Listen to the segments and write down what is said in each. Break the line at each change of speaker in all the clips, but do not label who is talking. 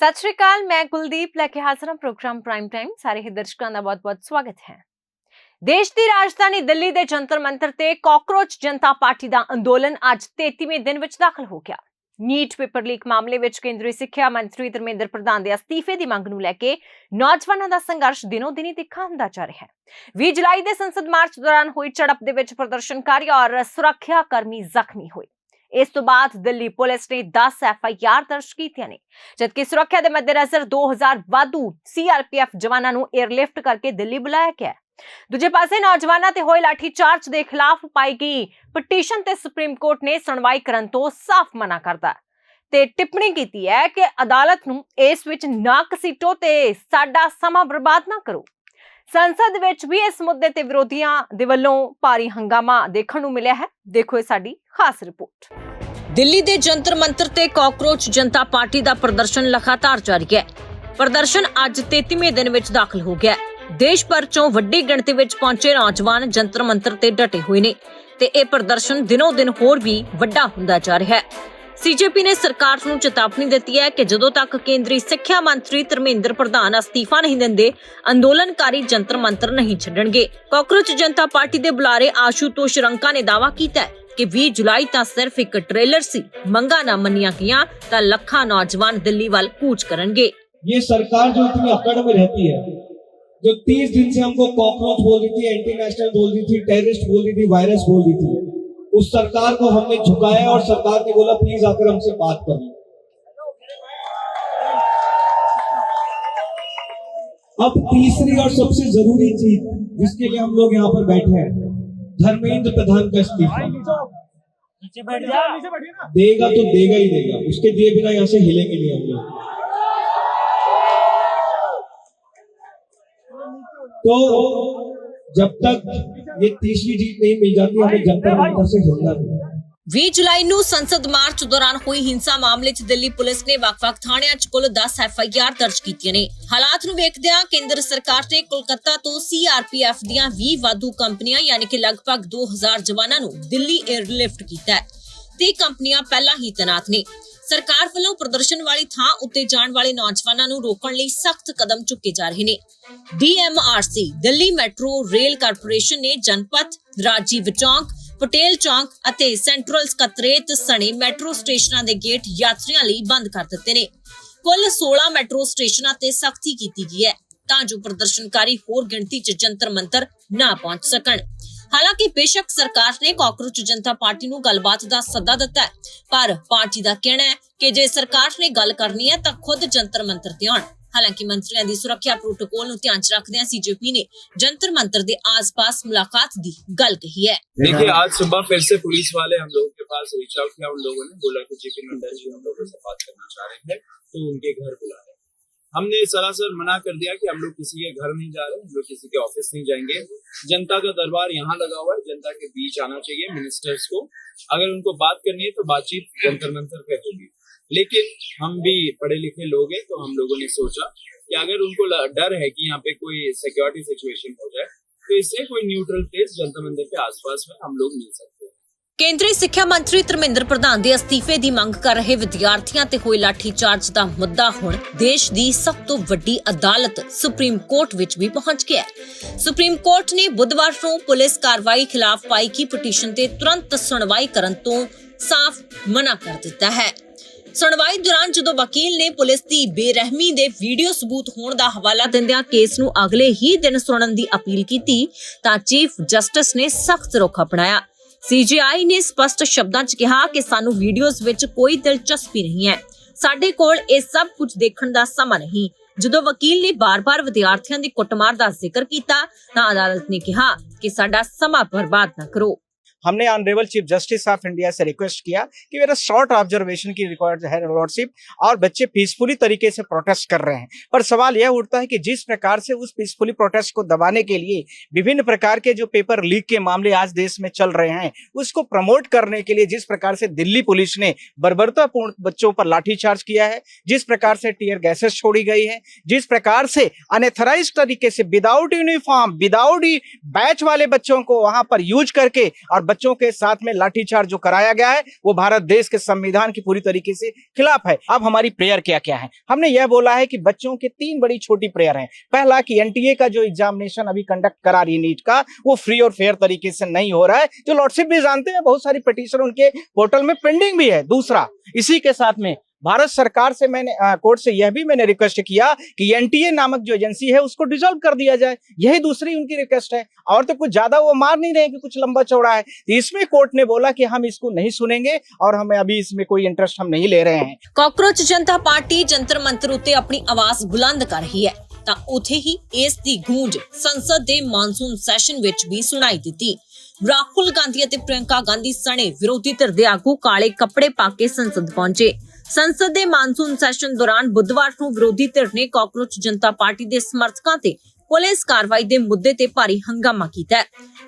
सत श्री अकाल, मैं कुलदीप लेके हाजिर हूं प्रोग्राम प्राइम टाइम। सारे ही दर्शकों का बहुत-बहुत स्वागत है। देश की राजधानी दिल्ली के जंतर मंतर ते कॉकरोच जनता पार्टी का अंदोलन अज 33वें दिन विच दाखिल हो गया। नीट पेपर लीक मामले विच केंद्रीय सिक्ख्या मंत्री धर्मेंद्र प्रधान के अस्तीफे की मंग नूं लैके नौजवानों का संघर्ष दिनों दिन तिखा हुंदा जा रहा है। 20 जुलाई के संसद मार्च दौरान हुई झड़प दे विच प्रदर्शनकारी और सुरक्षा कर्मी जख्मी हुए। इस तो बाद दिल्ली पुलिस ने 10 FIR दर्ज कीतियां ने, जबकि सुरक्षा के मद्देनजर 2000 वाधू CRPF जवानों नूं एयरलिफ्ट करके दिल्ली बुलाया गया। दूजे पासे नौजवानों ते होए लाठीचार्ज के खिलाफ पाई गई पटीशन ते सुप्रीम कोर्ट ने सुनवाई करन तो साफ मना करता ते टिप्पणी की है कि अदालत नूं इस विच ना घसीटो ते साडा समा बर्बाद ना करो। संसद विच भी इस मुद्दे ते विरोधियों दे वल्लों भारी हंगामा देखण नूं मिलिया है। देखो साडी खास रिपोर्ट। दिल्ली दे जंतर मंतर ते कॉकरोच जनता पार्टी दा प्रदर्शन लगातार जारी है। प्रदर्शन अज 33वें दिन विच दाखिल हो गया। देश भर चों वड्डी गिणती विच पहुंचे नौजवान जंतर मंतर ते डटे हुए ने ते इह प्रदर्शन दिनों दिन होर भी वड्डा हुंदा जा रहा है। CJP ने सरकार नूं चेतावनी दी है कि जदों तक केंद्रीय सिक्ख्या मंत्री धर्मेंद्र प्रधान अस्तीफा नहीं दिंदे, अंदोलनकारी जंतर मंतर नहीं छड्डणगे। कॉकरोच जनता पार्टी के बुलारे आशुतोष रंका ने दावा किया है कि 20 जुलाई तक सिर्फ एक ट्रेलर सी, मंगा ना मनिया गईयां तां लखां नौजवान दिल्ली वाल कूच करनगे।
ये सरकार जो इतनी अकड़ में रहती है, जो 30 दिन से हमको कॉकरोच बोल रही थी, एंटी नेशनल बोल रही थी, टेररिस्ट बोल रही थी, वायरस बोल रही थी, उस सरकार को हमने झुकाया और सरकार ने बोला प्लीज आकर हमसे बात करें। अब तीसरी और सबसे जरूरी चीज जिसके लिए हम लोग यहाँ पर बैठे हैं, धर्मेंद्र प्रधान का इस्तीफा देगा तो देगा ही देगा, उसके दिए बिना यहाँ से हिलेंगे नहीं हम लोग। तो जब तक ये तीसरी जीत नहीं मिल जाती, हमें जंतर मंतर से हिलना नहीं।
20 जुलाई नूं संसद मार्च दौरान हुई हिंसा मामले च दिल्ली पुलिस ने वख-वख थाणिਆਂ च कुल 10 FIR दर्ज कीतियां ने। हालात नूं वेखदिआं केंद्र सरकार ने कोलकाता तो CRPF ਦੀਆਂ 20 वाधू कंपनियां यानी कि लगभग 2000 जवानां नूं दिल्ली एयरलिफ्ट कीता है ते कंपनियां पहला ही तैनात ने। सरकार ਵੱਲੋਂ प्रदर्शन वाली थां उत्ते जाण वाले नौजवानां नूं रोकण लई सख्त कदम चुके जा रहे ने। DMRC Delhi metro rail corporation ने जनपथ, राजीव चौक, पटेल चौक ਅਤੇ सेंट्रल ਸਕੱਤਰੇਤ सने मैट्रो स्टेशनां दे गेट यात्रियों ਲਈ बंद कर दिते ने। कुल 16 मैट्रो स्टेशनां ते सख्ती की गई है तां जो प्रदर्शनकारी होर गिणती च जंतर मंतर ना पहुंच सकण। हालांकि बेशक सरकार ने कॉकरोच जनता पार्टी नूं गलबात दा सद्दा दिता है, पर पार्टी दा कहना है कि जे सरकार ने गल करनी है तां खुद जंतर मंतर ते आउण। हालांकि मंत्रियों की सुरक्षा प्रोटोकॉल नूं ध्यान च रखदे CJP ने जंतर मंतर के आस-पास मुलाकात की गल कही है।
देखिए, आज सुबह फिर से पुलिस वाले हम लोगों के पास रीच आउट किया। उन लोगों ने बोला कि JP नड्डा जी हम लोगों से बात करना चाह रहे थे, तो उनके घर बुला रहे। हमने सरासर मना कर दिया कि हम लोग किसी के घर नहीं जा रहे, हम लोग किसी के ऑफिस नहीं जाएंगे। जनता का दरबार यहाँ लगा हुआ है, जनता के बीच आना चाहिए मिनिस्टर्स को। अगर उनको बात करनी है तो बातचीत जंतर मंतर पे होगी, लेकिन हम भी पढ़े लिखे लोग हैं, तो हम लोगों ने सोचा कि अगर उनको डर है कि यहाँ पे कोई सिक्योरिटी सिचुएशन हो जाए, तो इससे कोई न्यूट्रल प्लेस जंतर मंतर के आसपास में हम लोग मिल सकते हैं।
केंद्रीय सिक्ख्या मंत्री धर्मेंद्र प्रधान के अस्तीफे की मंग कर रहे विद्यार्थियों ते होए लाठीचार्ज का मुद्दा हुण देश की सब तो वड्डी अदालत सुप्रीम कोर्ट विच भी पहुंच गया है। सुप्रीम कोर्ट ने बुधवार को पुलिस कार्रवाई खिलाफ पाई की पटीशन ते तुरंत सुनवाई करन तो साफ मना कर दिता है। सुनवाई दौरान जदों वकील ने पुलिस की बेरहमी दे वीडियो सबूत होने का हवाला दिंदियां केस नूं अगले ही दिन सुनन की अपील की तां चीफ जस्टिस ने सख्त रुख अपनाया। CJI ने स्पष्ट शब्दां च कहा कि सानू वीडियोस विच कोई दिलचस्पी नहीं है, साडे कोल ये सब कुछ देखण दा समा नहीं। जदों वकील ने बार-बार विद्यार्थियों की कुटमार का जिक्र किया तां अदालत ने कहा कि साडा समा बर्बाद ना करो।
हमने honourable chief justice of India से रिक्वेस्ट किया कि मेरा शॉर्ट ऑब्जर्वेशन की रिक्वायर्ड है लॉर्डशिप, और बच्चे पीसफुली तरीके से प्रोटेस्ट कर रहे हैं। पर सवाल यह उठता है कि जिस प्रकार से उस पीसफुली प्रोटेस्ट को दबाने के लिए विभिन्न प्रकार के जो पेपर लीक के मामले आज देश में चल रहे हैं, उसको प्रमोट करने के लिए जिस प्रकार से दिल्ली पुलिस ने बर्बरतापूर्ण बच्चों पर लाठीचार्ज किया है, जिस प्रकार से टीयर गैसेस छोड़ी गई है, जिस प्रकार से अनएथराइज्ड तरीके से विदाउट यूनिफॉर्म, विदाउट बैच वाले बच्चों को वहां पर यूज करके और बच्चों के साथ में लाठीचार्ज जो कराया गया है वो भारत देश के संविधान की पूरी तरीके से खिलाफ है। अब हमारी प्रेयर क्या क्या है? हमने यह बोला है कि बच्चों के 3 बड़ी छोटी प्रेयर हैं। पहला कि एनटीए का जो एग्जामिनेशन अभी कंडक्ट करा रही नीट का, वो फ्री और फेयर तरीके से नहीं हो रहा है, जो लॉर्डशिप भी जानते हैं, बहुत सारी पिटीशन उनके पोर्टल में पेंडिंग भी है। दूसरा, इसी के साथ में भारत सरकार से मैंने कोर्ट से यह भी मैंने रिक्वेस्ट किया कि एनटीए नामक जो एजेंसी है उसको डिसॉल्व कर दिया जाए। यही दूसरी उनकी रिक्वेस्ट है, और तो कुछ ज्यादा वो मार नहीं रहे कि कुछ लंबा चौड़ा है। इसमें कोर्ट ने बोला कि हम इसको नहीं सुनेंगे और हमें अभी इसमें कोई इंटरेस्ट हम नहीं ले रहे हैं।
ਕਾਕਰੋਚ ਜਨਤਾ ਪਾਰਟੀ ਜੰਤਰ ਮੰਤਰ ਉੱਤੇ ਆਪਣੀ ਆਵਾਜ਼ ਬੁਲੰਦ ਕਰ ਰਹੀ ਹੈ ਤਾਂ ਉੱਥੇ ਹੀ ਇਸ ਦੀ ਗੂੰਜ ਸੰਸਦ ਦੇ ਮਾਨਸੂਨ ਸੈਸ਼ਨ ਵਿੱਚ ਵੀ ਸੁਣਾਈ ਦਿੱਤੀ। ਰਾਹੁਲ ਗਾਂਧੀ ਅਤੇ ਪ੍ਰਿਯੰਕਾ ਗਾਂਧੀ ਸਣੇ ਵਿਰੋਧੀ ਧਿਰ ਦੇ ਆਗੂ ਕਾਲੇ ਕੱਪੜੇ ਪਾ ਕੇ ਸੰਸਦ ਪਹੁੰਚੇ। ਸੰਸਦ ਦੇ ਮਾਨਸੂਨ ਸੈਸ਼ਨ ਦੌਰਾਨ ਬੁੱਧਵਾਰ ਨੂੰ ਵਿਰੋਧੀ ਧਿਰ ਨੇ ਕਾਕਰੋਚ ਜਨਤਾ ਪਾਰਟੀ ਦੇ ਸਮਰਥਕਾਂ ਤੇ ਪੁਲਿਸ ਕਾਰਵਾਈ ਦੇ ਮੁੱਦੇ ਤੇ ਭਾਰੀ ਹੰਗਾਮਾ ਕੀਤਾ ਹੈ।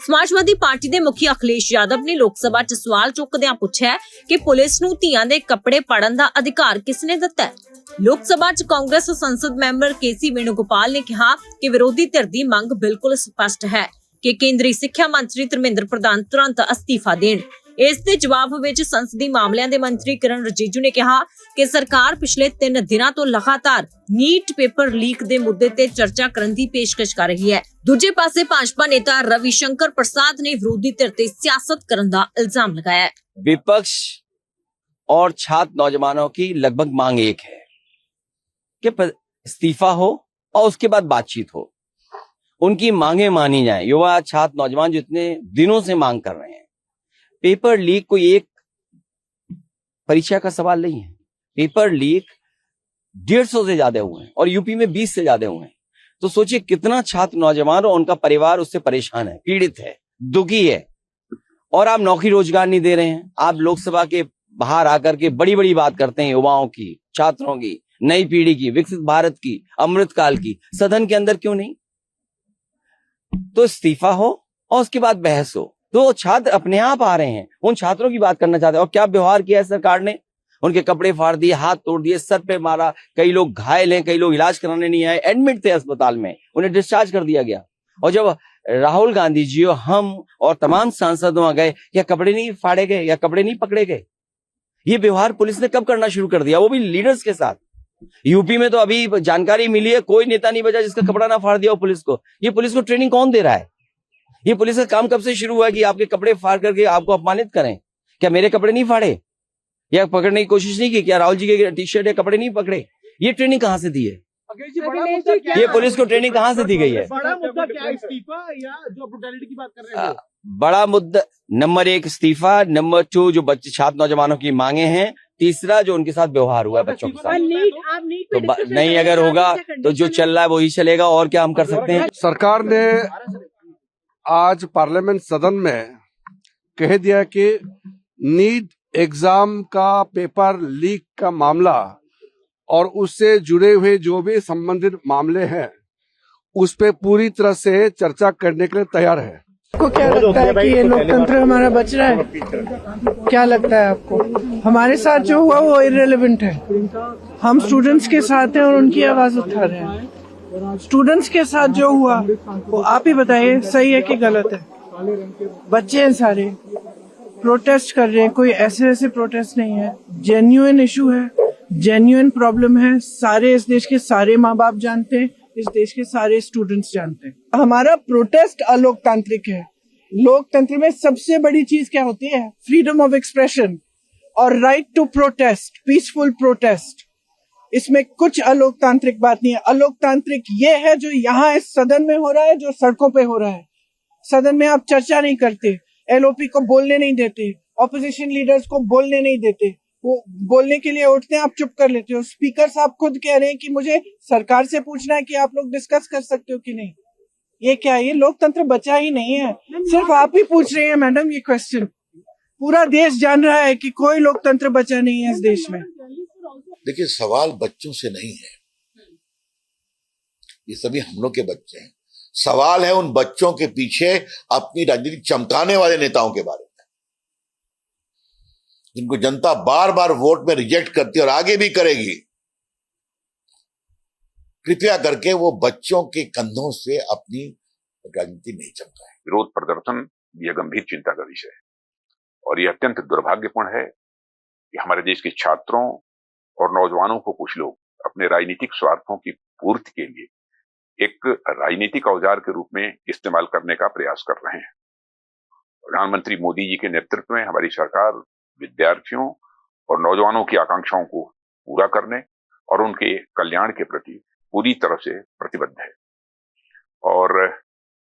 ਸਮਾਜਵਾਦੀ ਪਾਰਟੀ ਦੇ ਮੁਖੀ ਅਖਿਲੇਸ਼ ਯਾਦਵ ਨੇ ਲੋਕ ਸਭਾ 'ਚ ਸਵਾਲ ਚੁੱਕਦਿਆਂ ਪੁੱਛਿਆ ਕਿ ਪੁਲਿਸ ਨੂੰ ਧੀਆਂ ਦੇ ਕੱਪੜੇ ਪਾੜਨ ਦਾ ਅਧਿਕਾਰ ਕਿਸ ਨੇ ਦਿੱਤਾ ਹੈ। ਲੋਕ ਸਭਾ 'ਚ ਕਾਂਗਰਸ ਸੰਸਦ ਮੈਂਬਰ ਕੇਸੀ ਵੇਣੁਗੋਪਾਲ ਨੇ ਕਿਹਾ ਕਿ ਵਿਰੋਧੀ ਧਿਰ ਦੀ ਮੰਗ ਬਿਲਕੁਲ ਸਪਸ਼ਟ ਹੈ ਕਿ ਕੇਂਦਰੀ ਸਿੱਖਿਆ ਮੰਤਰੀ ਧਰਮੇਂਦਰ ਪ੍ਰਧਾਨ ਤੁਰੰਤ ਅਸਤੀਫਾ ਦੇਣ। ਇਸ ਦੇ ਜਵਾਬ ਵਿੱਚ ਸੰਸਦੀ ਮਾਮਲਿਆਂ ਦੇ ਮੰਤਰੀ ਕਿਰਨ ਰਿਜੀਜੂ ਨੇ ਕਿਹਾ ਕਿ ਸਰਕਾਰ ਪਿਛਲੇ 3 ਦਿਨਾਂ ਤੋਂ ਲਗਾਤਾਰ ਨੀਟ ਪੇਪਰ ਲੀਕ ਦੇ ਮੁੱਦੇ ਤੇ ਚਰਚਾ ਕਰਨ ਦੀ ਪੇਸ਼ਕਸ਼ ਕਰ ਰਹੀ ਹੈ। ਦੂਜੇ ਪਾਸੇ ਭਾਜਪਾ ਨੇਤਾ ਰਵੀ शंकर प्रसाद ने विरोधी धिर ते सियासत करने का इल्जाम लगाया है।
विपक्ष और छात्र नौजवानों की लगभग मांग एक है कि इस्तीफा हो और उसके बाद बातचीत हो, उनकी मांगे मानी जाएं। युवा छात्र नौजवान जो इतने दिनों से मांग कर रहे हैं, पेपर लीक कोई एक परीक्षा का सवाल नहीं है। पेपर लीक 150 से ज्यादा हुए हैं और यूपी में 20 से ज्यादा हुए हैं। तो सोचिए कितना छात्र नौजवान और उनका परिवार उससे परेशान है, पीड़ित है, दुखी है, और आप नौकरी रोजगार नहीं दे रहे हैं। आप लोकसभा के बाहर आकर के बड़ी बड़ी बात करते हैं युवाओं की, छात्रों की, नई पीढ़ी की, विकसित भारत की, अमृतकाल की। सदन के अंदर क्यों नहीं? तो इस्तीफा हो और उसके बाद बहस हो। तो छात्र अपने आप आ रहे हैं, उन छात्रों की बात करना चाहते हैं। और क्या व्यवहार किया है सरकार ने? उनके कपड़े फाड़ दिए, हाथ तोड़ दिए, सर पे मारा, कई लोग घायल हैं, कई लोग इलाज कराने नहीं आए, एडमिट थे अस्पताल में, उन्हें डिस्चार्ज कर दिया गया। और जब राहुल गांधी जी और हम और तमाम सांसद वहां गए, या कपड़े नहीं फाड़े गए, या कपड़े नहीं पकड़े गए? ये व्यवहार पुलिस ने कब करना शुरू कर दिया, वो भी लीडर्स के साथ? यूपी में तो अभी जानकारी मिली है, कोई नेता नहीं बचा जिसका कपड़ा ना फाड़ दिया हो पुलिस को। ये पुलिस को ट्रेनिंग कौन दे रहा है? ये पुलिस का काम कब से शुरू हुआ है कि आपके कपड़े फाड़ करके आपको अपमानित करें? क्या मेरे कपड़े नहीं फाड़े या पकड़ने की कोशिश नहीं की? क्या राहुल जी के टी शर्ट या कपड़े नहीं पकड़े? ये ट्रेनिंग कहां से दी है? ये पुलिस को ट्रेनिंग कहां से दी गई है?
बड़ा मुद्दा क्या है, इस्तीफा या जो ब्रुटैलिटी की बात कर रहे हैं?
बड़ा मुद्दा नंबर 1 इस्तीफा, नंबर 2 जो बच्चे छात्र नौजवानों की मांगे हैं, तीसरा जो उनके साथ व्यवहार हुआ है बच्चों के साथ। तो नहीं अगर होगा तो जो चल रहा है वही चलेगा, और क्या हम कर सकते हैं?
सरकार ने आज पार्लियामेंट सदन में कह दिया कि नीट एग्जाम का पेपर लीक का मामला और उससे जुड़े हुए जो भी संबंधित मामले हैं उस पे पूरी तरह से चर्चा करने के लिए तैयार है।
आपको क्या लगता है कि ये लोकतंत्र हमारा बच रहा है? क्या लगता है आपको? हमारे साथ जो हुआ वो इररिलेवेंट है। हम स्टूडेंट्स के साथ हैं और उनकी आवाज उठा रहे हैं। स्टूडेंट्स के साथ जो हुआ वो आप ही बताइए, सही है कि गलत है? बच्चे हैं सारे, प्रोटेस्ट कर रहे हैं, कोई ऐसे वैसे प्रोटेस्ट नहीं है, जेन्युइन इशू है, जेन्युइन प्रॉब्लम है। सारे इस देश के सारे माँ बाप जानते हैं, इस देश के सारे स्टूडेंट्स जानते हैं। हमारा प्रोटेस्ट अलोकतांत्रिक है। लोकतंत्र में सबसे बड़ी चीज क्या होती है? फ्रीडम ऑफ एक्सप्रेशन और right to protest, peaceful protest. इसमें कुछ अलोकतांत्रिक बात नहीं है। अलोकतांत्रिक ये है जो यहाँ इस सदन में हो रहा है, जो सड़कों पे हो रहा है। सदन में आप चर्चा नहीं करते, एलओपी को बोलने नहीं देते, ऑपोजिशन लीडर्स को बोलने नहीं देते, वो बोलने के लिए उठते हैं, आप चुप कर लेते हो। स्पीकर साहब खुद कह रहे हैं कि मुझे सरकार से पूछना है कि आप लोग डिस्कस कर सकते हो कि नहीं। ये क्या है? ये लोकतंत्र बचा ही नहीं है, सिर्फ आप ही पूछ रहे हैं मैडम ये क्वेश्चन। पूरा देश जान रहा है कि कोई लोकतंत्र बचा नहीं है इस देश में।
देखिए, सवाल बच्चों से नहीं है, ये सभी हम लोग के बच्चे हैं। सवाल है उन बच्चों के पीछे अपनी राजनीति चमकाने वाले नेताओं के बारे में, जिनको जनता बार बार वोट में रिजेक्ट करती है और आगे भी करेगी। कृपया करके वो बच्चों के कंधों से अपनी राजनीति नहीं चमकाए।
विरोध प्रदर्शन यह गंभीर चिंता का विषय है। और यह अत्यंत दुर्भाग्यपूर्ण है कि हमारे देश के छात्रों और नौजवानों को कुछ लोग अपने राजनीतिक स्वार्थों की पूर्ति के लिए एक राजनीतिक औजार के रूप में इस्तेमाल करने का प्रयास कर रहे हैं। प्रधानमंत्री मोदी जी के नेतृत्व में हमारी सरकार विद्यार्थियों और नौजवानों की आकांक्षाओं को पूरा करने और उनके कल्याण के प्रति पूरी तरह से प्रतिबद्ध है और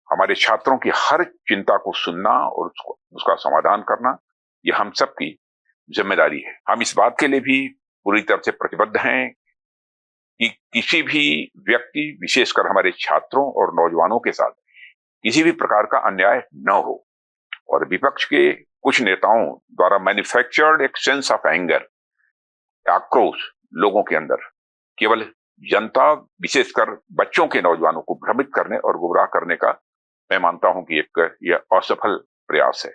हमारे छात्रों की हर चिंता को सुनना और उसका समाधान करना यह हम सबकी जिम्मेदारी है। हम इस बात के लिए भी पूरी तरह से प्रतिबद्ध हैं कि किसी भी व्यक्ति, विशेषकर हमारे छात्रों और नौजवानों के साथ किसी भी प्रकार का अन्याय न हो और विपक्ष के कुछ नेताओं द्वारा मैन्युफैक्चर्ड एक सेंस ऑफ एंगर, आक्रोश लोगों के अंदर केवल जनता, विशेषकर बच्चों के नौजवानों को भ्रमित करने और गुमराह करने का मैं मानता हूं कि यह असफल प्रयास है।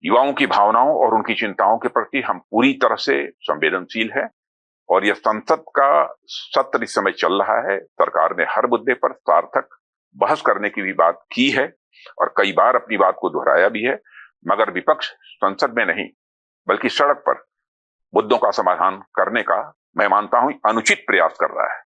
युवाओं की भावनाओं और उनकी चिंताओं के प्रति हम पूरी तरह से संवेदनशील हैं और यह संसद का सत्र इस समय चल रहा है। सरकार ने हर मुद्दे पर सार्थक बहस करने की भी बात की है और कई बार अपनी बात को दोहराया भी है, मगर विपक्ष संसद में नहीं बल्कि सड़क पर मुद्दों का समाधान करने का मैं मानता हूं अनुचित प्रयास कर रहा है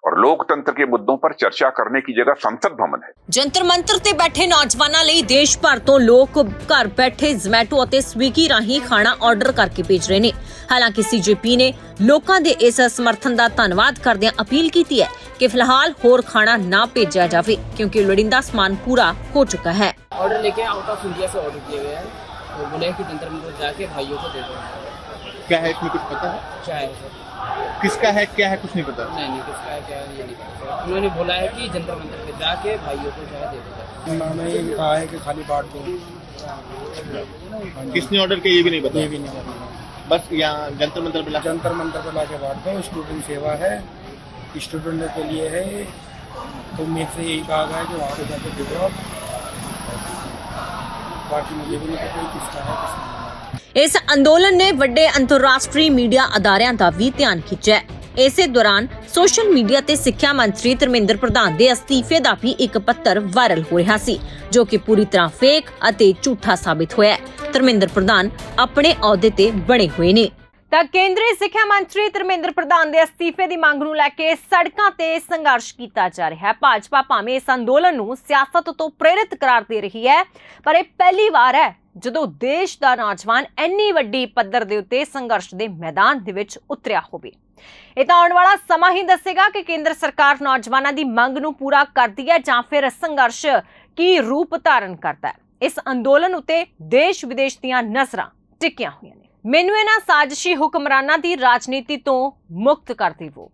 और ਲੋਕਤੰਤਰ के मुद्दों पर चर्चा करने की जगह संसद भवन है।
ਜੰਤਰ ਮੰਤਰ ਤੇ ਬੈਠੇ ਨੌਜਵਾਨਾਂ ਲਈ ਦੇਸ਼ ਭਰ ਤੋਂ ਲੋਕ ਘਰ ਬੈਠੇ ਜ਼ੋਮੈਟੋ ਅਤੇ ਸਵਿਗੀ ਰਾਹੀਂ ਖਾਣਾ ਆਰਡਰ ਕਰਕੇ ਭੇਜ ਰਹੇ ਨੇ। ਹਾਲਾਂਕਿ ਸੀਜੇਪੀ ਨੇ ਲੋਕਾਂ ਦੇ ਇਸ ਸਮਰਥਨ ਦਾ ਧੰਨਵਾਦ ਕਰਦਿਆਂ ਅਪੀਲ ਕੀਤੀ ਹੈ ਕਿ ਫਿਲਹਾਲ ਹੋਰ ਖਾਣਾ ਨਾ ਭੇਜਿਆ ਜਾਵੇ ਕਿਉਂਕਿ ਲੋੜੀਂਦਾ ਸਮਾਨ ਪੂਰਾ ਹੋ ਚੁੱਕਾ ਹੈ।
ऑर्डर लेके आउट ऑफ इंडिया से ऑर्डर किए गए हैं तो बोले कि जंतर मंतर जाके भाइयों को दे दो।
क्या है इसमें कुछ पता है?
चाय सर।
किसका है क्या है कुछ नहीं पता?
नहीं किसका है क्या है ये नहीं पता। उन्होंने बोला है कि जंतर मंतर पे जाके भाइयों को चाय दे दो।
उन्होंने ये कहा है कि खाली बांट दो। किसने ऑर्डर किया ये भी नहीं पता?
ये भी नहीं पता।
बस यहाँ जंतर मंतर पे
जंतर मंतर पे लाके बांट दो। स्टूडेंट सेवा है, स्टूडेंटों के लिए है, तो मेरे से यही कहा गया है कि वहाँ पे जाके दे दो। बाकी मुझे भी नहीं पता किसका है किसका नहीं।
ਇਸ ਅੰਦੋਲਨ ਨੇ ਵੱਡੇ ਅੰਤਰਰਾਸ਼ਟਰੀ ਮੀਡੀਆ ਅਦਾਰਿਆਂ ਦਾ ਵੀ ਧਿਆਨ ਖਿੱਚਿਆ। ਇਸੇ ਦੌਰਾਨ ਸੋਸ਼ਲ ਮੀਡੀਆ ਤੇ ਸਿੱਖਿਆ ਮੰਤਰੀ ਧਰਮਿੰਦਰ ਪ੍ਰਧਾਨ ਦੇ ਅਸਤੀਫੇ ਦਾ ਵੀ ਇੱਕ ਪੱਤਰ ਵਾਇਰਲ ਹੋ ਰਿਹਾ ਸੀ ਜੋ ਕਿ ਪੂਰੀ ਤਰ੍ਹਾਂ ਫੇਕ ਅਤੇ ਝੂਠਾ ਸਾਬਿਤ ਹੋਇਆ। ਧਰਮਿੰਦਰ ਪ੍ਰਧਾਨ ਆਪਣੇ ਅਹੁਦੇ ਤੇ ਬਣੇ ਹੋਏ ਨੇ। ਤਾਂ ਕੇਂਦਰੀ ਸਿੱਖਿਆ ਮੰਤਰੀ ਧਰਮਿੰਦਰ ਪ੍ਰਧਾਨ ਦੇ ਅਸਤੀਫੇ ਦੀ ਮੰਗ ਨੂੰ ਲੈ ਕੇ ਸੜਕਾਂ ਤੇ ਸੰਘਰਸ਼ ਕੀਤਾ ਜਾ ਰਿਹਾ ਹੈ। ਭਾਜਪਾ ਭਾਵੇਂ ਇਸ ਅੰਦੋਲਨ ਨੂੰ ਸਿਆਸਤ ਤੋਂ ਪ੍ਰੇਰਿਤ ਕਰਾਰ ਦੇ ਰਹੀ ਹੈ, ਪਰ ਇਹ ਪਹਿਲੀ ਵਾਰ ਹੈ ਜਦੋਂ ਦੇਸ਼ ਦਾ ਨੌਜਵਾਨ ਇੰਨੀ ਵੱਡੀ ਪੱਧਰ ਦੇ ਉੱਤੇ ਸੰਘਰਸ਼ ਦੇ ਮੈਦਾਨ ਦੇ ਵਿੱਚ ਉਤਰਿਆ ਹੋਵੇ। ਇਹ ਤਾਂ ਆਉਣ ਵਾਲਾ ਸਮਾਂ ਹੀ ਦੱਸੇਗਾ ਕਿ ਕੇਂਦਰ ਸਰਕਾਰ ਨੌਜਵਾਨਾਂ ਦੀ ਮੰਗ ਨੂੰ ਪੂਰਾ ਕਰਦੀ ਹੈ ਜਾਂ ਫਿਰ ਸੰਘਰਸ਼ ਕੀ ਰੂਪ ਧਾਰਨ ਕਰਦਾ ਹੈ। ਇਸ ਅੰਦੋਲਨ ਉੱਤੇ ਦੇਸ਼ ਵਿਦੇਸ਼ ਦੀਆਂ ਨਜ਼ਰਾਂ ਟਿਕੀਆਂ ਹੋਈਆਂ ਨੇ। ਮੈਨੂੰ ਇਹਨਾਂ ਸਾਜ਼ਿਸ਼ੀ ਹੁਕਮਰਾਨਾਂ ਦੀ ਰਾਜਨੀਤੀ ਤੋਂ ਮੁਕਤ ਕਰ ਦਿਵੋ।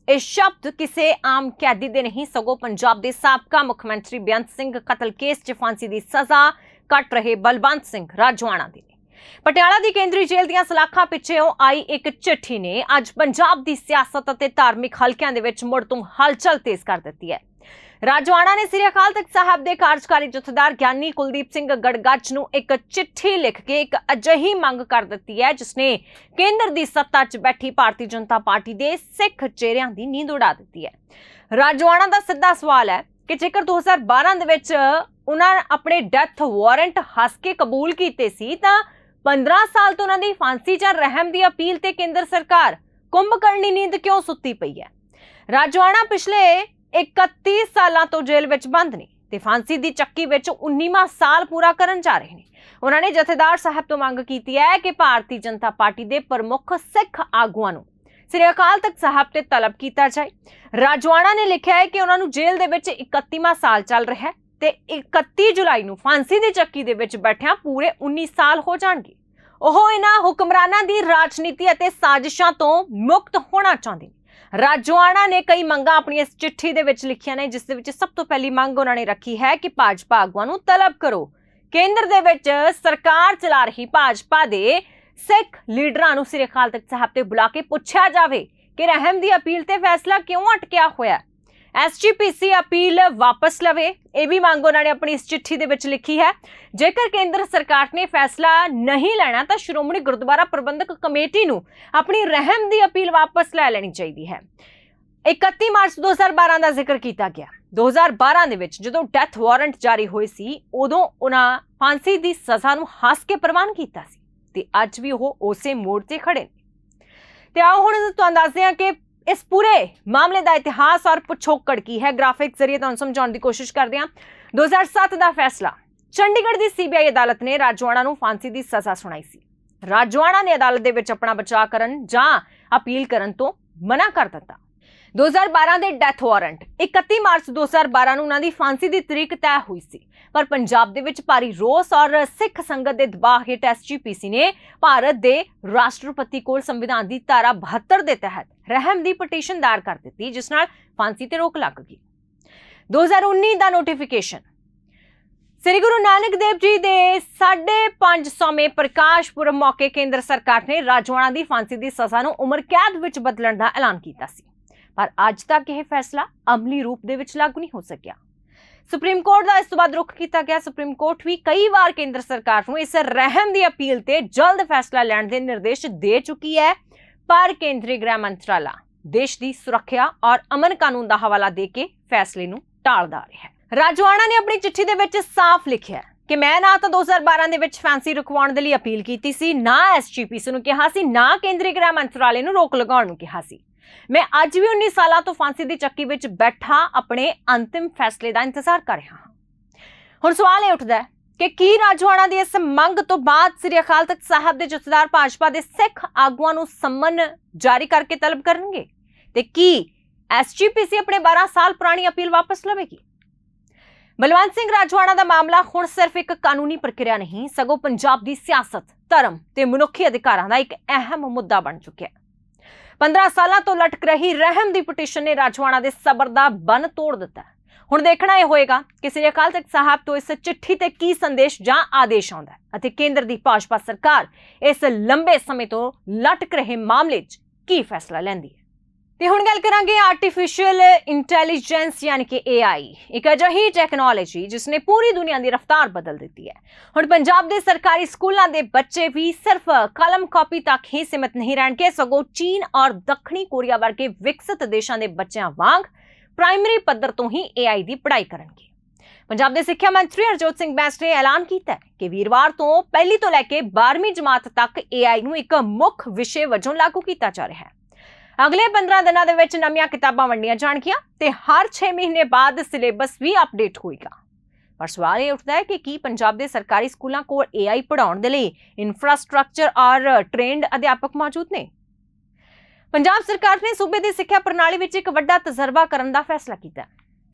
ਇਹ ਸ਼ਬਦ ਕਿਸੇ ਆਮ ਕੈਦੀ ਦੇ ਨਹੀਂ ਸਗੋਂ ਪੰਜਾਬ ਦੇ ਸਾਬਕਾ ਮੁੱਖ ਮੰਤਰੀ ਬੇਅੰਤ ਸਿੰਘ ਕਤਲ ਕੇਸ 'ਚ ਫਾਂਸੀ ਦੀ ਸਜ਼ਾ ਕੱਟ ਰਹੇ ਬਲਵੰਤ ਸਿੰਘ ਰਾਜਵਾਣਾ ਦੇ ਨੇ। ਪਟਿਆਲਾ ਦੀ ਕੇਂਦਰੀ ਜੇਲ੍ਹ ਦੀਆਂ ਸਲਾਖਾਂ ਪਿੱਛੇੋਂ ਆਈ ਇੱਕ ਚਿੱਠੀ ਨੇ ਅੱਜ ਪੰਜਾਬ ਦੀ ਸਿਆਸਤ ਅਤੇ ਧਾਰਮਿਕ ਹਲਕਿਆਂ ਦੇ ਵਿੱਚ ਮੁੜ ਤੋਂ ਹਲਚਲ ਤੇਜ਼ ਕਰ ਦਿੱਤੀ ਹੈ। ਰਾਜਵਾਣਾ ਨੇ ਸ੍ਰੀ ਅਕਾਲ ਤਖਤ ਸਾਹਿਬ ਦੇ ਕਾਰਜਕਾਰੀ ਜਥੇਦਾਰ ਗਿਆਨੀ ਕੁਲਦੀਪ ਸਿੰਘ ਗੜਗੱਚ ਨੂੰ ਇੱਕ ਚਿੱਠੀ ਲਿਖ ਕੇ ਇੱਕ ਅਜਿਹੀ ਮੰਗ ਕਰ ਦਿੱਤੀ ਹੈ ਜਿਸ ਨੇ ਕੇਂਦਰ ਦੀ ਸੱਤਾ 'ਚ ਬੈਠੀ ਭਾਰਤੀ ਜਨਤਾ ਪਾਰਟੀ ਦੇ ਸਿੱਖ ਚਿਹਰਿਆਂ ਦੀ ਨੀਂਦ ਉਡਾ ਦਿੱਤੀ ਹੈ। ਰਾਜਵਾਣਾ ਦਾ ਸਿੱਧਾ ਸਵਾਲ ਹੈ ਕਿ ਜੇਕਰ 2012 ਦੇ ਵਿੱਚ ਉਹਨਾਂ ਆਪਣੇ ਡੈਥ ਵਾਰੰਟ ਹੱਸ ਕੇ ਕਬੂਲ ਕੀਤੇ ਸੀ ਤਾਂ 15 ਸਾਲ ਤੋਂ ਉਹਨਾਂ ਦੀ ਫਾਂਸੀ ਜਾਂ ਰਹਿਮ ਦੀ ਅਪੀਲ ਤੇ ਕੇਂਦਰ ਸਰਕਾਰ ਕੁੰਭਕਰਨੀ ਨੀਂਦ ਕਿਉਂ ਸੁੱਤੀ ਪਈ ਹੈ। ਰਾਜਵਾਣਾ ਪਿਛਲੇ 31 ਸਾਲਾਂ ਤੋਂ ਜੇਲ੍ਹ ਵਿੱਚ ਬੰਦ ਨੇ ਤੇ ਫਾਂਸੀ ਦੀ ਚੱਕੀ ਵਿੱਚ 19ਵਾਂ ਸਾਲ ਪੂਰਾ ਕਰਨ ਜਾ ਰਹੇ ਨੇ। ਉਹਨਾਂ ਨੇ ਜਥੇਦਾਰ ਸਾਹਿਬ ਤੋਂ ਮੰਗ ਕੀਤੀ ਹੈ ਕਿ ਭਾਰਤੀ ਜਨਤਾ ਪਾਰਟੀ ਦੇ ਪ੍ਰਮੁੱਖ ਸਿੱਖ ਆਗੂਆਂ ਨੂੰ ਸ੍ਰੀ ਅਕਾਲ ਤਖਤ ਸਾਹਿਬ ਤੇ ਤਲਬ ਕੀਤਾ ਜਾਏ। ਰਾਜਵਾਣਾ ਨੇ ਲਿਖਿਆ ਹੈ ਕਿ ਉਹਨਾਂ ਨੂੰ ਜੇਲ੍ਹ ਦੇ ਵਿੱਚ 31ਵਾਂ ਸਾਲ ਚੱਲ ਰਿਹਾ ਹੈ ਤੇ 31 ਜੁਲਾਈ ਨੂੰ ਫਾਂਸੀ ਦੀ ਚੱਕੀ ਦੇ ਵਿੱਚ ਬੈਠਿਆਂ ਪੂਰੇ 19 ਸਾਲ ਹੋ ਜਾਣਗੇ। ਉਹ ਇਹਨਾਂ ਹੁਕਮਰਾਨਾਂ ਦੀ ਰਾਜਨੀਤੀ ਅਤੇ ਸਾਜ਼ਿਸ਼ਾਂ ਤੋਂ ਮੁਕਤ ਹੋਣਾ ਚਾਹੁੰਦੇ ਨੇ। ਰਾਜਵਾਣਾ ਨੇ ਕਈ ਮੰਗਾਂ ਆਪਣੀ ਇਸ ਚਿੱਠੀ ਦੇ ਵਿੱਚ ਲਿਖੀਆਂ ਨੇ ਜਿਸ ਦੇ ਵਿੱਚ ਸਭ ਤੋਂ ਪਹਿਲੀ ਮੰਗ ਉਹਨਾਂ ਨੇ ਰੱਖੀ ਹੈ ਕਿ ਭਾਜਪਾ ਆਗੂਆਂ ਨੂੰ ਤਲਬ ਕਰੋ ਕੇਂਦਰ ਦੇ ਵਿੱਚ ਸਰਕਾਰ ਚਲਾ ਰਹੀ ਭਾਜਪਾ ਦੇ ਸਿੱਖ ਲੀਡਰਾਂ ਨੂੰ ਸ੍ਰੀ ਅਕਾਲ ਤਖਤ ਸਾਹਿਬ ਤੇ ਬੁਲਾ ਕੇ ਪੁੱਛਿਆ ਜਾਵੇ ਕਿ ਰਹਿਮ ਦੀ ਅਪੀਲ ਤੇ ਫੈਸਲਾ ਕਿਉਂ ਅਟਕਿਆ ਹੋਇਆ। SGPC ਅਪੀਲ ਵਾਪਸ ਲਵੇ ਇਹ ਵੀ ਮੰਗ ਉਹਨਾਂ ਨੇ ਆਪਣੀ ਇਸ ਚਿੱਠੀ ਦੇ ਵਿੱਚ ਲਿਖੀ ਹੈ। ਜੇਕਰ ਕੇਂਦਰ ਸਰਕਾਰ ਨੇ ਫੈਸਲਾ ਨਹੀਂ ਲੈਣਾ ਤਾਂ ਸ਼੍ਰੋਮਣੀ ਗੁਰਦੁਆਰਾ ਪ੍ਰਬੰਧਕ ਕਮੇਟੀ ਨੂੰ ਆਪਣੀ ਰਹਿਮ ਦੀ ਅਪੀਲ ਵਾਪਸ ਲੈ ਲੈਣੀ ਚਾਹੀਦੀ ਹੈ। 31 ਮਾਰਚ 2012 ਦਾ ਜ਼ਿਕਰ ਕੀਤਾ ਗਿਆ। 2012 ਦੇ ਵਿੱਚ ਜਦੋਂ ਡੈਥ ਵਾਰੰਟ ਜਾਰੀ ਹੋਏ ਸੀ ਉਦੋਂ ਉਹਨਾਂ ਫਾਂਸੀ ਦੀ ਸਜ਼ਾ ਨੂੰ ਹੱਸ ਕੇ ਪ੍ਰਵਾਨ ਕੀਤਾ ਸੀ ਤੇ ਅੱਜ ਵੀ ਉਹ ਉਸੇ ਮੋੜ ਤੇ ਖੜੇ ਨੇ। ਤੇ ਆਓ ਹੁਣ ਤੁਹਾਨੂੰ ਦੱਸਦੇ ਹਾਂ ਕਿ इस पूरे मामले का इतिहास और पिछोकड़ की है। ग्राफिक जरिए तुहानूं समझाउण दी कोशिश करते हैं। 2007 का फैसला, चंडीगढ़ की सीबीआई अदालत ने राजवाड़ा नूं फांसी की सज़ा सुनाई सी। राजवाड़ा ने अदालत दे विच अपना बचाव करन जां अपील करन तो मना कर दिता। 2012 के डैथ वारंट 31 मार्च 2012 नूं उन्हां दी फांसी की तरीक तय हुई सी, पर पंजाब दे विच भारी रोस और सिख संगत के दबाव हेठ SGPC ने भारत के राष्ट्रपति कोल संविधान की धारा 72 के तहत रहम की पटीशन दायर कर दी, जिस नाल फांसी ते रोक लग गई। 2019 का नोटिफिकेशन, श्री गुरु नानक देव जी के 550वें प्रकाश पुरब मौके केंद्र सरकार ने राजवाड़ा की फांसी की सज़ा नूं उम्र कैद विच बदलण का ऐलान किया सी, पर अज तक यह फैसला अमली रूप दे विच लागू नहीं हो सकिया। सुप्रीम कोर्ट का इस तो बाद रुख किया गया। सुप्रीम कोर्ट भी कई बार केंद्र सरकार को इस रहम की अपील ते जल्द फैसला लैण के निर्देश दे चुकी है, पर केंद्रीय गृह मंत्राला देश की सुरक्षा और अमन कानून का हवाला दे के फैसले नूं टालदा रहा है। राजवाड़ा ने अपनी चिट्ठी दे विच साफ लिखिया कि मैं ना तो 2012 दे विच फांसी रुकवाउण दे लई अपील कीती सी, ना SGPC नूं कहा सी, ना केंद्रीय गृह मंत्राले नूं रोक लगाउण नूं कहा सी। मैं अज भी 19 साल तो फांसी की चक्की विच बैठा अपने अंतिम फैसले का इंतजार कर रहा हां। हुण सवाल यह उठदा है कि की राजवाड़ा की इस मंग तो बाद श्री अकाल तख्त साहब के जथेदार भाजपा के सिख आगुआं नूं सम्मन जारी करके तलब करनगे ते की SGPC अपने 12 साल पुरानी अपील वापस लवेगी? बलवंत सिंह राजवाड़ा का मामला हुण सिर्फ एक कानूनी प्रक्रिया नहीं, सगों पंजाब की सियासत, धर्म ते मनुखी अधिकारां दा एक अहम मुद्दा बन चुका है। 15 साल तो लटक रही रहम की पटीशन ने राजवाड़ा के सबर का बन तोड़ दिता है। हुण देखना यह होएगा कि श्री अकाल तख्त साहब तो इस चिट्ठी ते की संदेश जां आदेश आउंदा है अते केंद्र की भाजपा सरकार इस लंबे समय तो लटक रहे मामले च की फैसला लैंदी है। ते हुण गल करांगे आर्टिफिशियल इंटैलीजेंस यानी कि AI, एक अजिही टैक्नोलॉजी जिसने पूरी दुनिया की रफ्तार बदल दी है। हुण पंजाब के सरकारी स्कूलों के बच्चे भी सिर्फ कलम कॉपी तक ही सीमित नहीं रहणगे, सगों चीन और दक्षिणी कोरिया वर्गे विकसित देशों के बच्चों वांग प्राइमरी पद्धर तो ही AI की पढ़ाई करनगे। पंजाब के सिक्ख्या मंत्री हरजोत सिंह बैंस ने ऐलान किया है कि वीरवार तो पहली तो लैके 12वीं जमात तक AI नूं एक मुख विषय वजों लागू किया जा रहा है। अगले 15 दिनों के विच नवीं किताबां वंडियां जाणगियां ते हर 6 महीने बाद सिलेबस भी अपडेट होएगा। पर सवाल ये उठता है कि की पंजाब के सरकारी स्कूलों को AI पढ़ाउण दे लई इंफ्रास्ट्रक्चर और ट्रेंड अध्यापक मौजूद ने? पंजाब सरकार ने सूबे की सिक्ख्या प्रणाली विच एक वड्डा तजर्बा करन दा फैसला किया।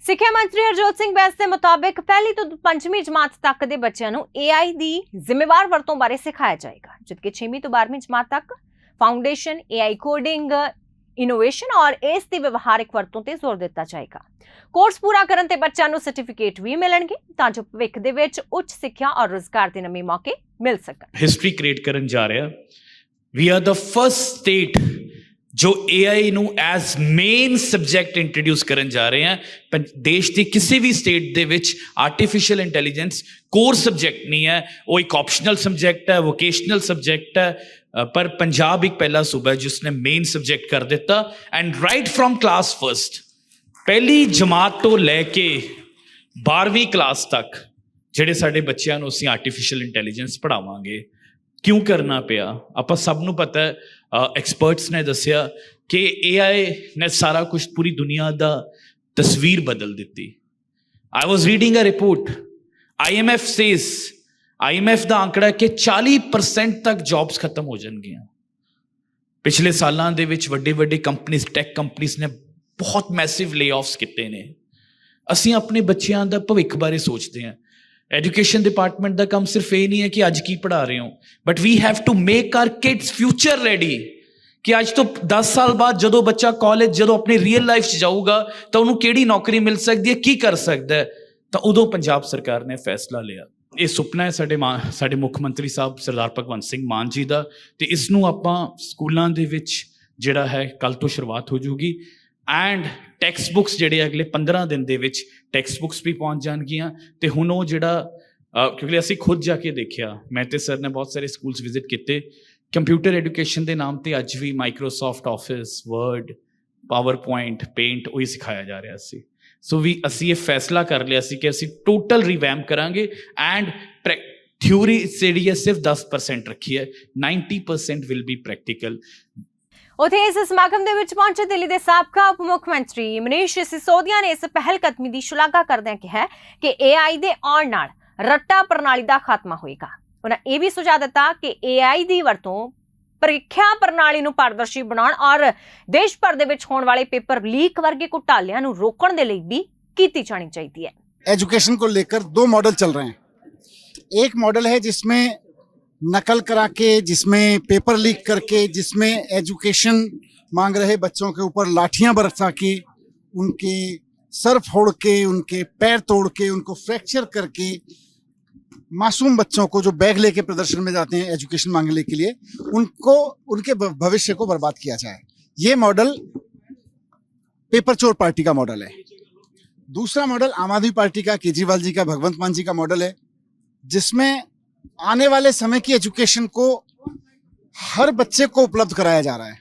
सिक्ख्या मंत्री हरजोत सिंह बैंस के मुताबिक पहली तो 5वीं जमात तक के बच्चों को AI की जिम्मेवार वरतों बारे सिखाया जाएगा, जबकि 6वीं तो 12वीं जमात तक फाउंडेशन, AI कोडिंग, इनोवेशन और इसकी व्यवहारिक वरतों ते जोर दिता जाएगा। कोर्स पूरा करन ते बच्चों को सर्टिफिकेट भी मिलणगे तां जो भविख दे विच उच्च सिक्ख्या और रोजगार के नवे मौके मिल सकन।
हिस्ट्री क्रिएट करन जा रहा, we are the first state जो AI नू एज मेन सबजैक्ट इंट्रोड्यूस करन जा रहे हैं। देश की किसी भी state they which artificial intelligence core subject नहीं है, वो एक ऑप्शनल सबजैक्ट है, वोकेशनल सबजैक्ट है, पर पंजाब एक पहला सूबा है जिसने मेन सबजैक्ट कर दिता। And right from class first, पहली जमात तो लैके 12वीं क्लास तक ਜਿਹੜੇ ਸਾਡੇ ਬੱਚਿਆਂ ਨੂੰ ਅਸੀਂ ਆਰਟੀਫਿਸ਼ੀਅਲ ਇੰਟੈਲੀਜੈਂਸ ਪੜਾਵਾਂਗੇ। ਕਿਉਂ ਕਰਨਾ ਪਿਆ? ਆਪਾਂ ਸਭ ਨੂੰ ਪਤਾ ਹੈ, ਐਕਸਪਰਟਸ ਨੇ ਦੱਸਿਆ ਕਿ AI ਨੇ ਸਾਰਾ ਕੁਝ ਪੂਰੀ ਦੁਨੀਆ ਦਾ ਤਸਵੀਰ ਬਦਲ ਦਿੱਤੀ। I was reading a report, IMF says, IMF ਦਾ ਆંકੜਾ ਕਿ 40% ਤੱਕ ਜੌਬਸ ਖਤਮ ਹੋ ਜਾਣਗੀਆਂ। ਪਿਛਲੇ ਸਾਲਾਂ ਦੇ ਵਿੱਚ ਵੱਡੇ ਵੱਡੇ ਕੰਪਨੀਆਂ, ਟੈਕ ਕੰਪਨੀਆਂ ਨੇ ਬਹੁਤ ਮੈਸਿਵ ਲੇਆਫਸ ਕੀਤੇ ਨੇ। ਅਸੀਂ ਆਪਣੇ ਬੱਚਿਆਂ ਦਾ ਭਵਿੱਖ ਬਾਰੇ ਸੋਚਦੇ ਹਾਂ। एजुकेशन डिपार्टमेंट का काम सिर्फ ये नहीं है कि अज की पढ़ा रहे हो, but we have to make our kids future ready कि अज तो 10 साल बाद जो बच्चा कॉलेज जो अपनी रियल लाइफ जाऊगा तो उन्होंने किहड़ी नौकरी मिल सकती है, की कर सकता है। तो उदों पंजाब सरकार ने फैसला लिया। ये सुपना है साडे मुख मंत्री साहब सरदार भगवंत सिंह मान जी का, तो इसनूं आपां स्कूलों दे विच जिहड़ा है कल तो शुरुआत हो जाऊगी। एंड टैक्सट बुक्स ਜਿਹੜੇ अगले 15 दिन ਦੇ ਵਿੱਚ टैक्सट बुक्स भी पहुंच ਜਾਣਗੀਆਂ। ਤੇ ਹੁਣ ਉਹ ਜਿਹੜਾ ਕਿਉਂਕਿ ਅਸੀਂ ਖੁਦ ਜਾ ਕੇ ਦੇਖਿਆ, ਮੈਂ ਤੇ ਸਰ ਨੇ ਬਹੁਤ ਸਾਰੇ ਸਕੂਲਸ ਵਿਜ਼ਿਟ ਕੀਤੇ, ਕੰਪਿਊਟਰ ਐਜੂਕੇਸ਼ਨ ਦੇ ਨਾਮ ਤੇ ਅੱਜ ਵੀ Microsoft Office, Word, PowerPoint, paint ਉਹੀ ਸਿਖਾਇਆ ਜਾ ਰਿਹਾ ਸੀ। ਸੋ ਵੀ ਅਸੀਂ ਇਹ ਫੈਸਲਾ ਕਰ ਲਿਆ ਸੀ ਕਿ ਅਸੀਂ ਟੋਟਲ ਰਿਵੈਂਪ ਕਰਾਂਗੇ ਐਂਡ ਥਿਊਰੀ ਜਿਹੜੀ ਹੈ ਸਿਰਫ 10% ਰੱਖੀ ਹੈ, 90% ਵਿਲ ਬੀ ਪ੍ਰੈਕਟੀਕਲ।
ਉਥੇ ਇਸ ਸਮਾਗਮ ਦੇ ਵਿੱਚ ਪਹੁੰਚੇ ਦਿੱਲੀ ਦੇ ਸਾਬਕਾ ਉਪ ਮੁੱਖ ਮੰਤਰੀ ਮਨੀਸ਼ ਸਿਸੋਦੀਆ ਨੇ ਇਸ ਪਹਿਲ ਕਦਮੀ ਦੀ ਸ਼ਲਾਘਾ ਕਰਦਿਆਂ ਕਿਹਾ ਕਿ AI ਦੇ ਆਉਣ ਨਾਲ ਰੱਟਾ ਪ੍ਰਣਾਲੀ ਦਾ ਖਾਤਮਾ ਹੋਏਗਾ। ਉਹਨਾਂ ਇਹ ਵੀ ਸੁਝਾਅ ਦਿੱਤਾ ਕਿ AI ਦੀ ਵਰਤੋਂ ਪ੍ਰੀਖਿਆ ਪ੍ਰਣਾਲੀ ਨੂੰ ਪਾਰਦਰਸ਼ੀ ਬਣਾਉਣ ਔਰ ਦੇਸ਼ ਭਰ ਦੇ ਵਿੱਚ ਹੋਣ ਵਾਲੇ ਪੇਪਰ ਲੀਕ ਵਰਗੇ ਘੁਟਾਲਿਆਂ ਨੂੰ रोकने ਦੇ ਲਈ भी की जानी चाहिए।
एजुकेशन को लेकर 2 मॉडल चल रहे हैं। एक मॉडल है जिसमें नकल करा के, जिसमें पेपर लीक करके, जिसमें एजुकेशन मांग रहे बच्चों के ऊपर लाठियां बरसा के, उनके सर फोड़ के, उनके पैर तोड़ के, उनको फ्रैक्चर करके, मासूम बच्चों को जो बैग लेके प्रदर्शन में जाते हैं एजुकेशन मांगने के लिए, उनको उनके भविष्य को बर्बाद किया जाए। ये मॉडल पेपर चोर पार्टी का मॉडल है। दूसरा मॉडल आम आदमी पार्टी का, केजरीवाल जी का, भगवंत मान जी का मॉडल है, जिसमें आने वाले समय की एजुकेशन को हर बच्चे को उपलब्ध कराया जा रहा है।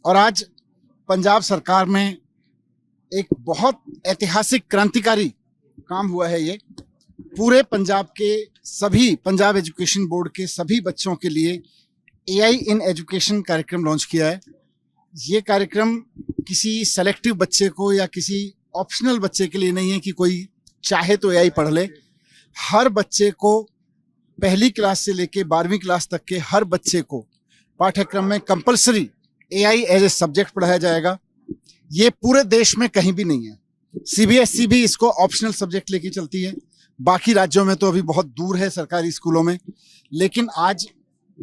और आज पंजाब सरकार में एक बहुत ऐतिहासिक क्रांतिकारी काम हुआ है। ये पूरे पंजाब के सभी, पंजाब एजुकेशन बोर्ड के सभी बच्चों के लिए AI इन एजुकेशन कार्यक्रम लॉन्च किया है। ये कार्यक्रम किसी सेलेक्टिव बच्चे को या किसी ऑप्शनल बच्चे के लिए नहीं है कि कोई चाहे तो AI पढ़ ले। हर बच्चे को पहली क्लास से लेके 12वीं क्लास तक के हर बच्चे को पाठ्यक्रम में compulsory AI as a subject पढ़ाया जाएगा। ये पूरे देश में कहीं भी नहीं है। CBSE भी इसको ऑप्शनल सब्जेक्ट लेके चलती है, बाकी राज्यों में तो अभी बहुत दूर है सरकारी स्कूलों में। लेकिन आज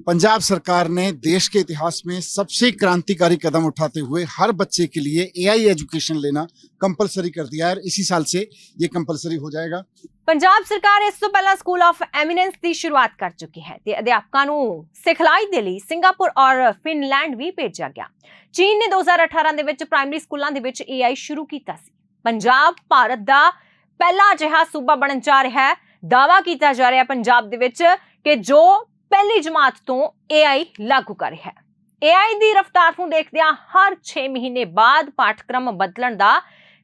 पंजाब सरकार ने देश के इतिहास में सबसे क्रांतिकारी कदम उठाते हुए हर बच्चे के लिए AI एजुकेशन लेना कंपलसरी कर दिया है। इसी साल से ये कंपलसरी हो जाएगा।
पंजाब सरकार इस तो पहला स्कूल ऑफ एमिनेंस की शुरुआत कर चुकी है ते अध्यापकों ਨੂੰ ਸਿਖਲਾਈ ਦੇ ਲਈ ਸਿੰਗਾਪੁਰ ਔਰ ਫਿਨਲੈਂਡ ਵੀ ਭੇਜਿਆ ਗਿਆ। ਚੀਨ ਨੇ 2018 ਦੇ ਵਿੱਚ ਪ੍ਰਾਇਮਰੀ ਸਕੂਲਾਂ ਦੇ ਵਿੱਚ AI ਸ਼ੁਰੂ ਕੀਤਾ ਸੀ। ਪੰਜਾਬ ਭਾਰਤ ਦਾ ਪਹਿਲਾ ਅਜਿਹਾ ਸੂਬਾ ਬਣਨ ਜਾ ਰਿਹਾ ਹੈ। ਦਾਅਵਾ ਕੀਤਾ ਜਾ ਰਿਹਾ ਹੈ ਪੰਜਾਬ ਦੇ ਵਿੱਚ ਕਿ ਜੋ ਪਹਿਲੀ ਜਮਾਤ ਤੋਂ AI ਲਾਗੂ ਕਰ ਰਿਹਾ ਹੈ। AI ਦੀ ਰਫ਼ਤਾਰ ਨੂੰ ਦੇਖਦਿਆਂ ਹਰ 6 ਮਹੀਨੇ ਬਾਅਦ ਪਾਠਕ੍ਰਮ ਬਦਲਣ ਦਾ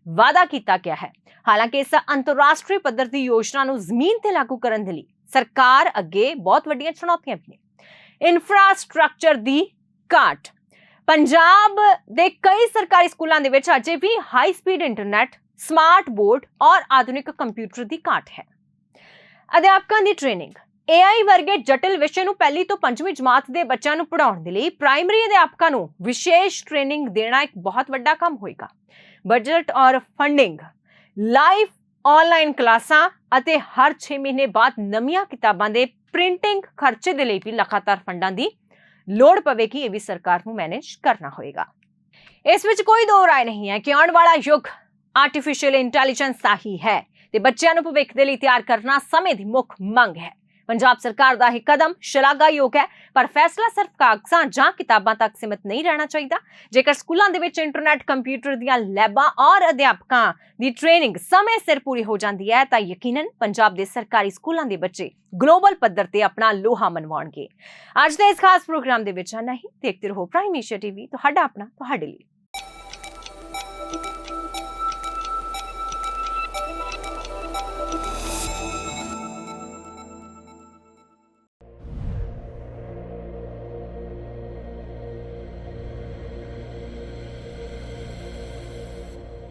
ਵਾਅਦਾ ਕੀਤਾ ਗਿਆ ਹੈ। ਹਾਲਾਂਕਿ ਇਸ ਅੰਤਰਰਾਸ਼ਟਰੀ ਪੱਧਰ ਦੀ ਯੋਜਨਾ ਨੂੰ ਜ਼ਮੀਨ ਤੇ ਲਾਗੂ ਕਰਨ ਦੇ ਲਈ ਸਰਕਾਰ ਅੱਗੇ ਬਹੁਤ ਵੱਡੀਆਂ ਚੁਣੌਤੀਆਂ ਵੀ ਨੇ। ਇਨਫਰਾਸਟ੍ਰਕਚਰ ਦੀ ਘਾਟ। ਪੰਜਾਬ ਦੇ ਕਈ ਸਰਕਾਰੀ ਸਕੂਲਾਂ ਦੇ ਵਿੱਚ ਅਜੇ ਵੀ high speed internet, smart board ਔਰ ਆਧੁਨਿਕ ਕੰਪਿਊਟਰ ਦੀ ਘਾਟ ਹੈ। ਅਧਿਆਪਕਾਂ ਦੀ ਟ੍ਰੇਨਿੰਗ। AI ਵਰਗੇ ਜਟਿਲ ਵਿਸ਼ੇ ਨੂੰ ਪਹਿਲੀ ਤੋਂ 5ਵੀਂ ਜਮਾਤ ਦੇ ਬੱਚਿਆਂ ਨੂੰ ਪੜ੍ਹਾਉਣ ਦੇ ਲਈ ਪ੍ਰਾਇਮਰੀ ਅਧਿਆਪਕਾਂ ਨੂੰ ਵਿਸ਼ੇਸ਼ ਟ੍ਰੇਨਿੰਗ ਦੇਣਾ ਇੱਕ ਬਹੁਤ ਵੱਡਾ ਕੰਮ ਹੋਏਗਾ। ਬਜਟ ਔਰ ਫੰਡਿੰਗ, ਲਾਈਵ ਆਨਲਾਈਨ ਕਲਾਸਾਂ ਅਤੇ ਹਰ 6 ਮਹੀਨੇ ਬਾਅਦ ਨਵੀਆਂ ਕਿਤਾਬਾਂ ਦੇ ਪ੍ਰਿੰਟਿੰਗ ਖਰਚੇ ਦੇ ਲਈ ਵੀ ਲਗਾਤਾਰ ਫੰਡਾਂ ਦੀ ਲੋੜ ਪਵੇਗੀ। ਇਹ ਵੀ ਸਰਕਾਰ ਨੂੰ ਮੈਨੇਜ ਕਰਨਾ ਹੋਏਗਾ। ਇਸ ਵਿੱਚ ਕੋਈ ਦੋ ਰਾਏ ਨਹੀਂ ਹੈ ਕਿ ਆਉਣ ਵਾਲਾ ਯੁੱਗ ਆਰਟੀਫੀਸ਼ੀਅਲ ਇੰਟੈਲੀਜੈਂਸ ਦਾ ਹੀ ਹੈ ਤੇ ਬੱਚਿਆਂ ਨੂੰ ਭਵਿੱਖ ਦੇ ਲਈ ਤਿਆਰ ਕਰਨਾ ਸਮੇਂ ਦੀ ਮੁੱਖ ਮੰਗ ਹੈ। पंजाब सरकार का यह कदम शलाघायोग है, पर फैसला सिर्फ कागजां जां किताबां तक सीमित नहीं रहना चाहिए। जेकर स्कूलों दे विच इंटरनेट, कंप्यूटर दीयां लैबां और अध्यापकां दी ट्रेनिंग समय सिर पूरी हो जाती है तो यकीनन पंजाब दे सरकारी स्कूलों के बच्चे ग्लोबल पद्धर ते अपना लोहा मनवाउणगे। अज दे इस खास प्रोग्राम दे विच इन्ना ही। देखते रहो प्राइम एशिया टीवी, तुहाडा अपना तुहाडे लई।